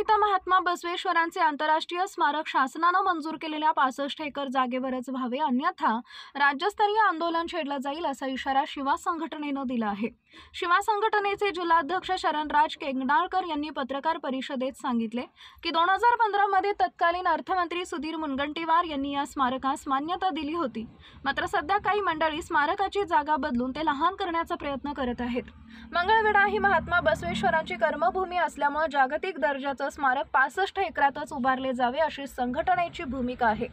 संत महात्मा बसवेश्वरांचे आंतरराष्ट्रीय स्मारक शासनाने मंजूर केलेल्या 65 एकर जागेवरच व्हावे, अन्यथा राज्यस्तरीय आंदोलन छेडलं जाईल असा इशारा शिवा संघटनेने दिला आहे। शिवा संघटनेचे जिल्हाध्यक्ष शरणराज केंगणाळकर यांनी पत्रकार परिषदेत सांगितले की 2015 मध्ये तत्कालीन अर्थमंत्री सुधीर मुनगंटीवार यांनी या स्मारकास मान्यता दिली होती। मात्र सध्या काही मंडळी स्मारकाची जागा बदलून ते लहान करण्याचा प्रयत्न करत आहेत। मंगळवेढा ही महात्मा बसवेश्वरांची कर्मभूमी असल्यामुळे जागतिक दर्जाचं स्मारक 65 एकरातच उभारले जावे अशी संघटनेची भूमिका आहे।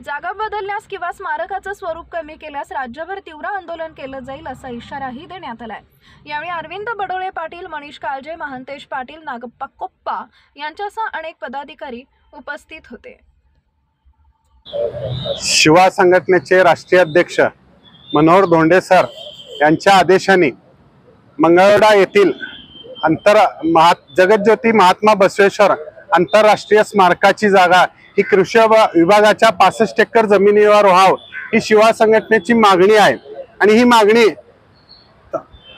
जागा बदलल्यास किंवा स्मारकाचं स्वरूप कमी केल्यास राज्यभर तीव्र आंदोलन केलं जाईल असा इशाराही देण्यात आलाय। यावेळी अरविंद बडोळे पाटील, मनीष काळजे, महांतेश पाटील, नागप्पा कोप्पा यांच्यासह अनेक पदाधिकारी उपस्थित होते। शिवा संघटनेचे राष्ट्रीय अध्यक्ष मनोहर धोंडे सर यांच्या आदेशाने मंगळवेढा येथील जगज्योती महात्मा बसवेश्वर आंतरराष्ट्रीय स्मारकाची जागा ही कृषी विभागाच्या 65 एकर जमिनीवर व्हावी ही शिवा संघटनेची मागणी आहे। आणि ही मागणी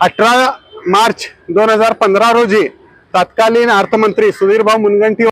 18 मार्च 2015 रोजी तत्कालीन अर्थमंत्री सुधीरभाऊ मुनगंटीवार